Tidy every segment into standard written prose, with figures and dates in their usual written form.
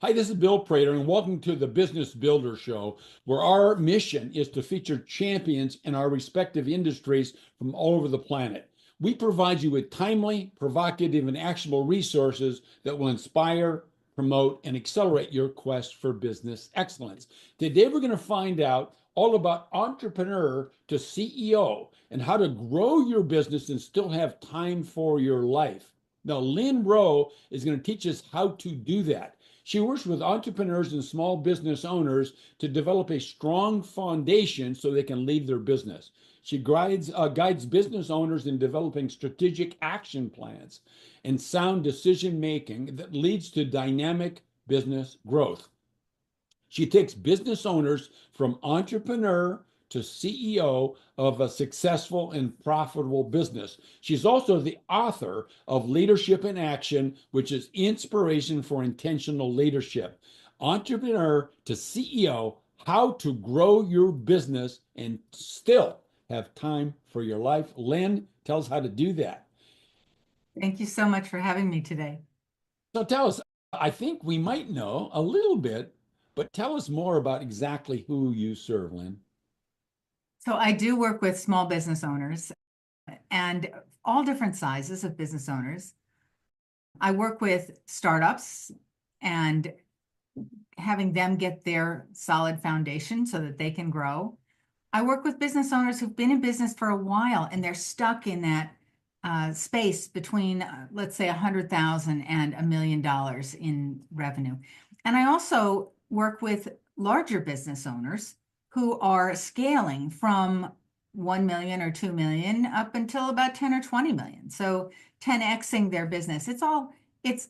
Hi, this is Bill Prater, and welcome to the Business Builder Show, where our mission is to feature champions in our respective industries from all over the planet. We provide you with timely, provocative, and actionable resources that will inspire, promote, and accelerate your quest for business excellence. Today, we're going to find out all about entrepreneur to CEO and how to grow your business and still have time for your life. Now, Lynne Roe is going to teach us how to do that. She works with entrepreneurs and small business owners to develop a strong foundation so they can lead their business. She guides business owners in developing strategic action plans and sound decision making that leads to dynamic business growth. She takes business owners from entrepreneur to CEO of a successful and profitable business. She's also the author of Leadership in Action, which is inspiration for intentional leadership. Entrepreneur to CEO, how to grow your business and still have time for your life. Lynn, tell us how to do that. Thank you so much for having me today. So tell us, I think we might know a little bit, but tell us more about exactly who you serve, Lynn. So I do work with small business owners and all different sizes of business owners. I work with startups and having them get their solid foundation so that they can grow. I work with business owners who've been in business for a while and they're stuck in that space between, let's say, 100,000 and $1 million in revenue. And I also work with larger business owners who are scaling from 1 million or 2 million up until about 10 or 20 million. So 10xing their business. It's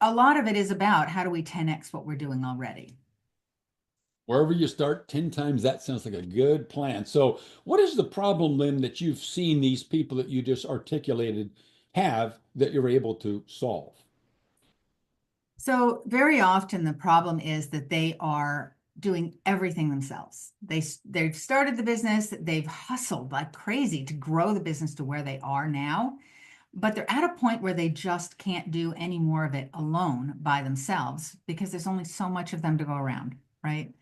a lot of it is about how do we 10x what we're doing already. Wherever you start, 10 times, that sounds like a good plan. So, what is the problem, Lynn, that you've seen these people that you just articulated have that you're able to solve? So very often the problem is that they are doing everything themselves. They've started the business, they've hustled like crazy to grow the business to where they are now, but they're at a point where they just can't do any more of it alone by themselves because there's only so much of them to go around, right?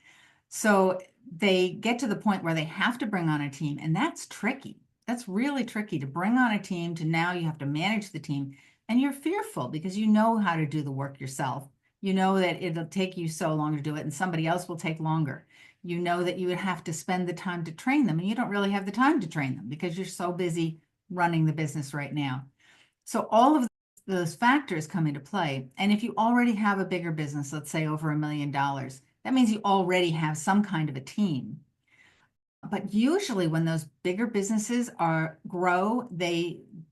So they get to the point where they have to bring on a team, and that's tricky. That's really tricky to bring on a team to now you have to manage the team. And you're fearful because you know how to do the work yourself. You know that it'll take you so long to do it and somebody else will take longer. You know that you would have to spend the time to train them and you don't really have the time to train them because you're so busy running the business right now. So all of those factors come into play. And if you already have a bigger business, let's say over $1 million, that means you already have some kind of a team. But usually when those bigger businesses grow,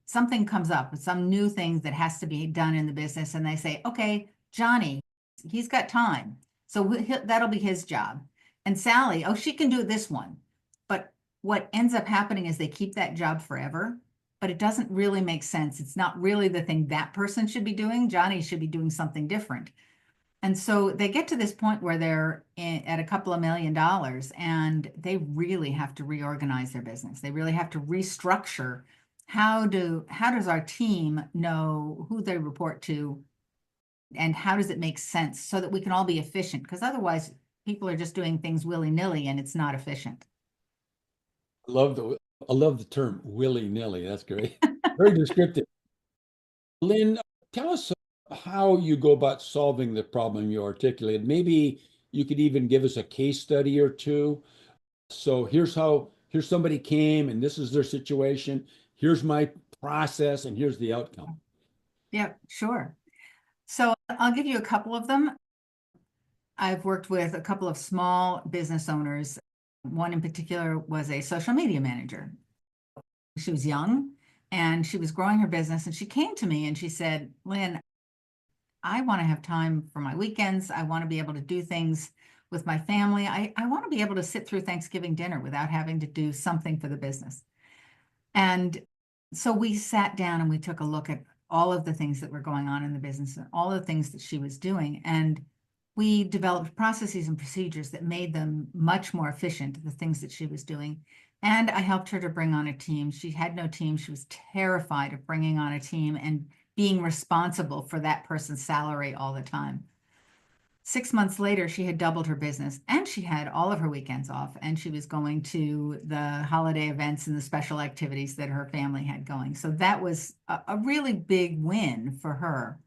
something comes up with some new things that has to be done in the business. And they say, okay, Johnny, he's got time. So that'll be his job. And Sally, oh, she can do this one. But what ends up happening is they keep that job forever, but it doesn't really make sense. It's not really the thing that person should be doing. Johnny should be doing something different. And so they get to this point where they're at a couple of $1 million and they really have to reorganize their business. They really have to restructure. How does our team know who they report to and how does it make sense so that we can all be efficient? Because otherwise people are just doing things willy-nilly and it's not efficient. I love the term willy-nilly. That's great. Very descriptive. Lynn, tell us how you go about solving the problem you articulated. Maybe you could even give us a case study or two. So here's somebody came and this is their situation. Here's my process and here's the outcome. Yeah, sure. So I'll give you a couple of them. I've worked with a couple of small business owners. One in particular was a social media manager. She was young and she was growing her business. And she came to me and she said, Lynn, I want to have time for my weekends. I want to be able to do things with my family. I want to be able to sit through Thanksgiving dinner without having to do something for the business. And so we sat down and we took a look at all of the things that were going on in the business and all the things that she was doing. And we developed processes and procedures that made them much more efficient, the things that she was doing. And I helped her to bring on a team. She had no team. She was terrified of bringing on a team and being responsible for that person's salary all the time. 6 months later, she had doubled her business and she had all of her weekends off, and she was going to the holiday events and the special activities that her family had going. So that was a really big win for her.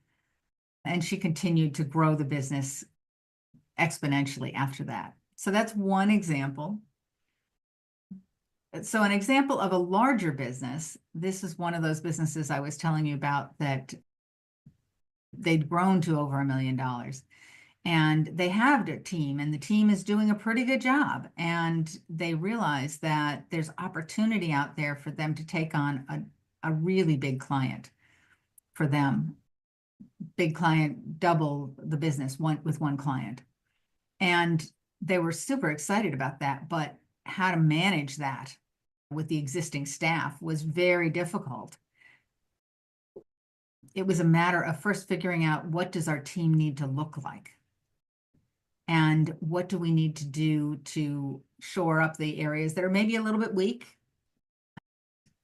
And she continued to grow the business exponentially after that. So that's one example. So an example of a larger business, this is one of those businesses I was telling you about that they'd grown to over $1 million. And they have a team, and the team is doing a pretty good job. And they realize that there's opportunity out there for them to take on a really big client for them. Big client, double the business with one client. And they were super excited about that, but how to manage that with the existing staff was very difficult. It was a matter of first figuring out, what does our team need to look like? And what do we need to do to shore up the areas that are maybe a little bit weak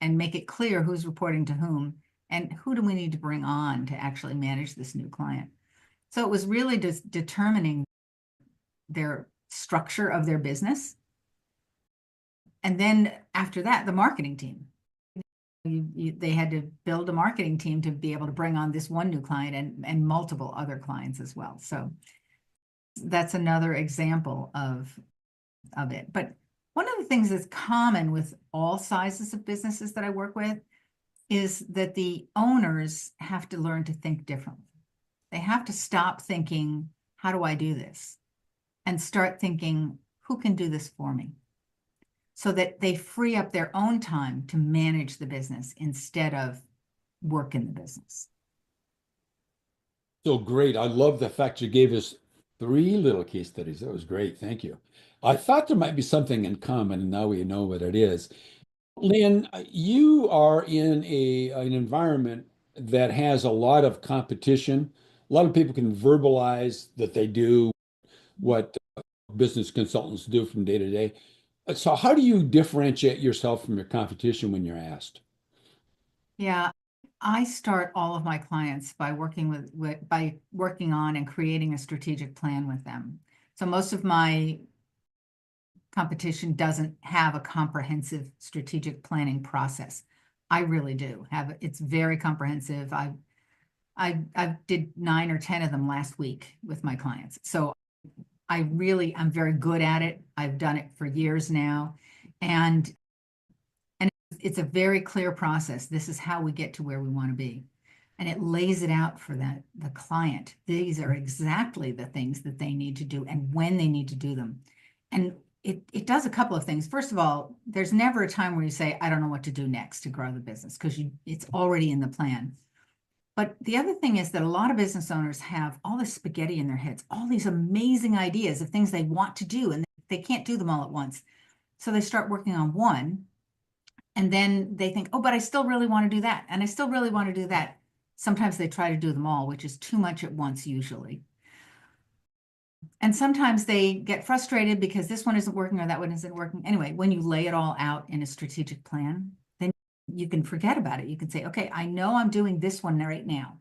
and make it clear who's reporting to whom and who do we need to bring on to actually manage this new client? So it was really just determining their structure of their business. And then after that, the marketing team. They had to build a marketing team to be able to bring on this one new client and multiple other clients as well. So that's another example of it. But one of the things that's common with all sizes of businesses that I work with is that the owners have to learn to think differently. They have to stop thinking, how do I do this? And start thinking, who can do this for me? So that they free up their own time to manage the business instead of work in the business. So great. I love the fact you gave us three little case studies. That was great. Thank you. I thought there might be something in common, and now we know what it is. Lynn, you are in an environment that has a lot of competition. A lot of people can verbalize that they do what business consultants do from day to day. So how do you differentiate yourself from your competition when you're asked? Yeah, I start all of my clients by working on and creating a strategic plan with them. So most of my competition doesn't have a comprehensive strategic planning process. I really do have. It's very comprehensive. I did 9 or 10 of them last week with my clients. So I'm very good at it. I've done it for years now. And it's a very clear process. This is how we get to where we want to be. And it lays it out for the client. These are exactly the things that they need to do and when they need to do them. And it does a couple of things. First of all, there's never a time where you say, I don't know what to do next to grow the business, because it's already in the plan. But the other thing is that a lot of business owners have all this spaghetti in their heads, all these amazing ideas of things they want to do, and they can't do them all at once. So they start working on one, and then they think, oh, but I still really want to do that, and I still really want to do that. Sometimes they try to do them all, which is too much at once usually. And sometimes they get frustrated because this one isn't working or that one isn't working. Anyway, when you lay it all out in a strategic plan, then you can forget about it. You can say, okay, I know I'm doing this one right now.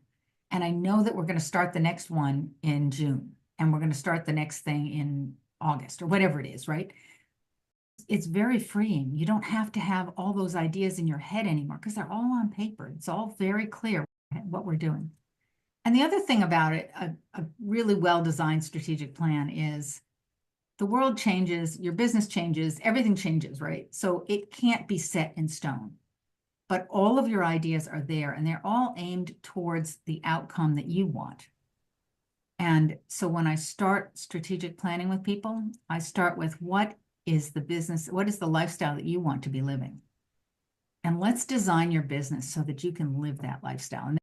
And I know that we're going to start the next one in June. And we're going to start the next thing in August or whatever it is, right? It's very freeing. You don't have to have all those ideas in your head anymore because they're all on paper. It's all very clear what we're doing. And the other thing about it, a really well-designed strategic plan is the world changes, your business changes, everything changes, right? So it can't be set in stone. But all of your ideas are there, and they're all aimed towards the outcome that you want. And so when I start strategic planning with people, I start with, what is the business, what is the lifestyle that you want to be living? And let's design your business so that you can live that lifestyle. And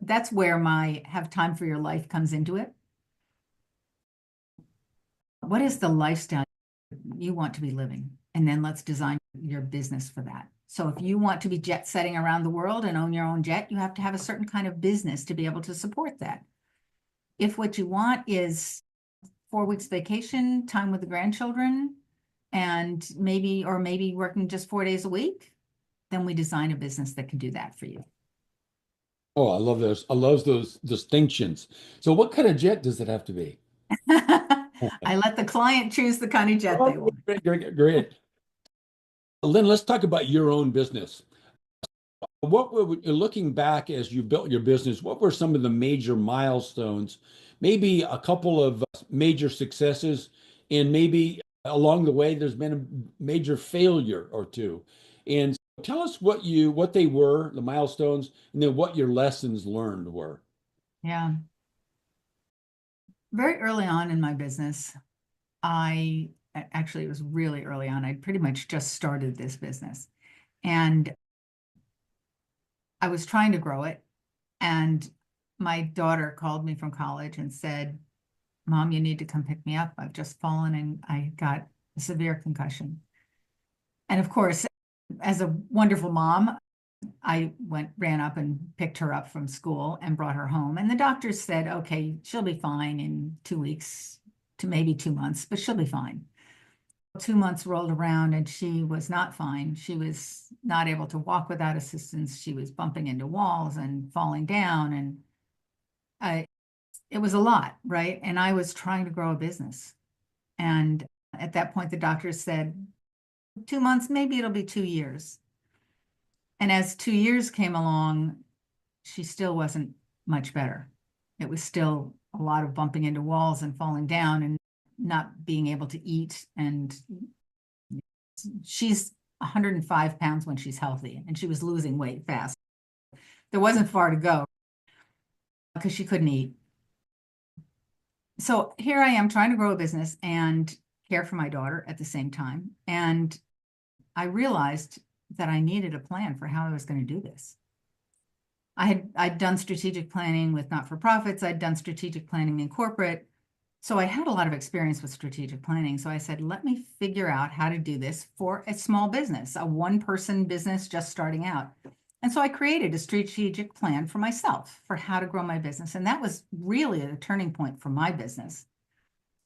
that's where my have time for your life comes into it. What is the lifestyle you want to be living? And then let's design your business for that. So if you want to be jet setting around the world and own your own jet, you have to have a certain kind of business to be able to support that. If what you want is 4 weeks vacation, time with the grandchildren, and maybe working just 4 days a week, then we design a business that can do that for you. Oh, I love those. I love those distinctions. So what kind of jet does it have to be? I let the client choose the kind of jet they Oh, want. great, great, great. Lynn, let's talk about your own business. What were, looking back as you built your business, what were some of the major milestones, maybe a couple of major successes, and maybe along the way there's been a major failure or two. And tell us what they were, the milestones, and then what your lessons learned were. Yeah. Very early on in my business, actually, it was really early on. I pretty much just started this business and I was trying to grow it. And my daughter called me from college and said, Mom, you need to come pick me up. I've just fallen and I got a severe concussion. And of course, as a wonderful mom, I ran up and picked her up from school and brought her home. And the doctors said, okay, she'll be fine in 2 weeks to maybe 2 months, but she'll be fine. 2 months rolled around and she was not fine. She was not able to walk without assistance. She was bumping into walls and falling down. And it was a lot, right? And I was trying to grow a business. And at that point, the doctors said, 2 months, maybe it'll be 2 years. And as 2 years came along, she still wasn't much better. It was still a lot of bumping into walls and falling down and not being able to eat. And she's 105 pounds when she's healthy, and she was losing weight fast. There wasn't far to go because she couldn't eat. So here I am trying to grow a business and care for my daughter at the same time. And I realized that I needed a plan for how I was going to do this. I'd done strategic planning with not-for-profits. I'd done strategic planning in corporate. So I had a lot of experience with strategic planning. So I said, let me figure out how to do this for a small business, a one-person business just starting out. And so I created a strategic plan for myself for how to grow my business. And that was really a turning point for my business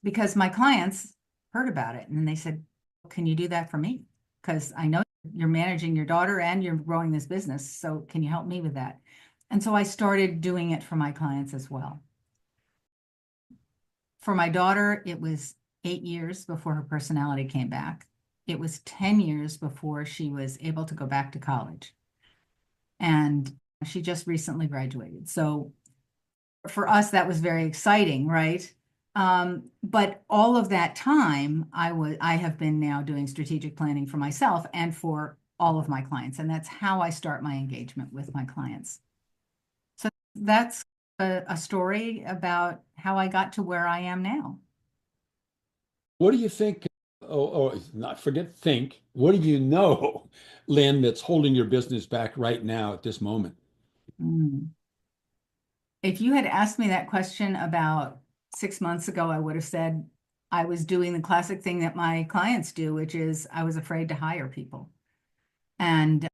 because my clients heard about it and they said, can you do that for me? Because I know you're managing your daughter and you're growing this business. So can you help me with that? And so I started doing it for my clients as well. For my daughter, it was 8 years before her personality came back. It was 10 years before she was able to go back to college. And she just recently graduated. So for us, that was very exciting, right? But all of that time, I have been now doing strategic planning for myself and for all of my clients. And that's how I start my engagement with my clients. So that's a story about how I got to where I am now. What do you think? Not forget think. What do you know, Lynn, that's holding your business back right now at this moment? Mm. If you had asked me that question about 6 months ago, I would have said I was doing the classic thing that my clients do, which is I was afraid to hire people. And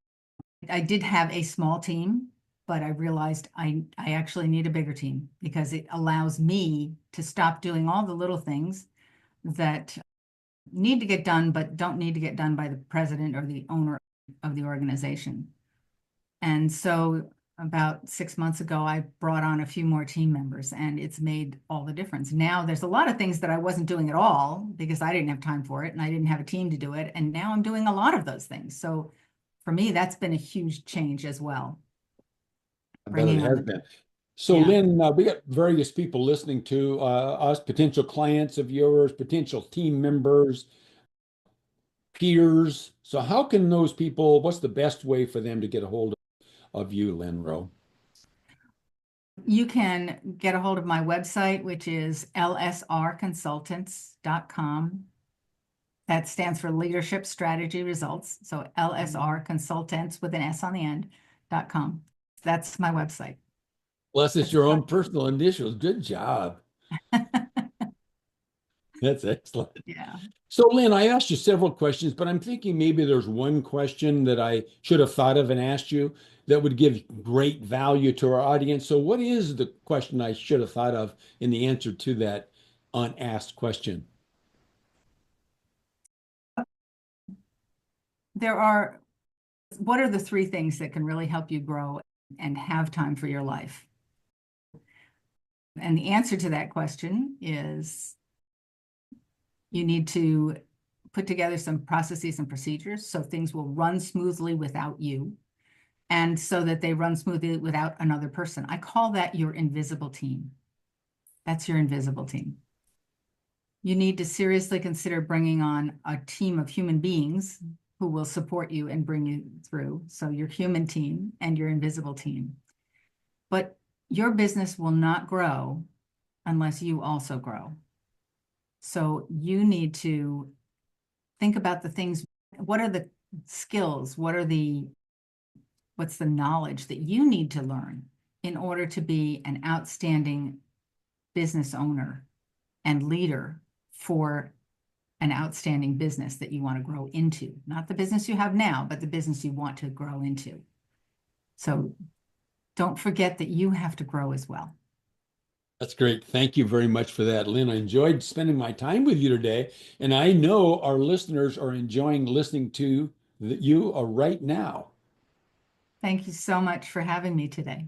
I did have a small team, but I realized I actually need a bigger team because it allows me to stop doing all the little things that need to get done, but don't need to get done by the president or the owner of the organization. And so about 6 months ago, I brought on a few more team members and it's made all the difference. Now there's a lot of things that I wasn't doing at all because I didn't have time for it and I didn't have a team to do it. And now I'm doing a lot of those things. So for me, that's been a huge change as well. I bet it Bringing on has the, been. So, yeah. Lynn, we got various people listening to us, potential clients of yours, potential team members, peers. So, how can those people, what's the best way for them to get a hold of you, Lynn Roe? You can get a hold of my website, which is lsrconsultants.com. That stands for Leadership Strategy Results. So LSR Consultants with an S on the end.com. That's my website. Plus, it's your own personal initials. Good job. That's excellent. Yeah. So, Lynn, I asked you several questions, but I'm thinking maybe there's one question that I should have thought of and asked you that would give great value to our audience. So, what is the question I should have thought of in the answer to that unasked question? What are the three things that can really help you grow and have time for your life? And the answer to that question is you need to put together some processes and procedures so things will run smoothly without you, and so that they run smoothly without another person. I call that your invisible team. That's your invisible team. You need to seriously consider bringing on a team of human beings who will support you and bring you through. So your human team and your invisible team. But your business will not grow unless you also grow. So you need to think about the things. What are the skills? What's the knowledge that you need to learn in order to be an outstanding business owner and leader for an outstanding business that you want to grow into? Not the business you have now, but the business you want to grow into. So don't forget that you have to grow as well. That's great. Thank you very much for that, Lynn. I enjoyed spending my time with you today, and I know our listeners are enjoying listening to you right now. Thank you so much for having me today.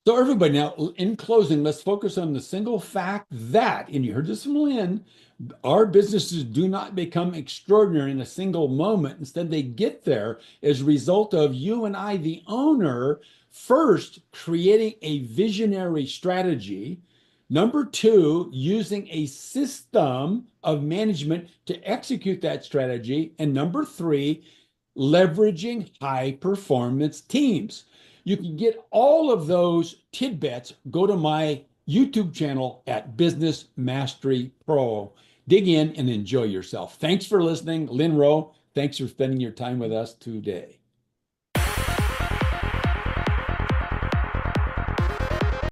So, everybody, now in closing, let's focus on the single fact that, and you heard this from Lynn, our businesses do not become extraordinary in a single moment. Instead, they get there as a result of you and I, the owner, first creating a visionary strategy. Number two, using a system of management to execute that strategy. And number three, leveraging high performance teams. You can get all of those tidbits. Go to my YouTube channel at Business Mastery Pro. Dig in and enjoy yourself. Thanks for listening. Lynn Roe, thanks for spending your time with us today.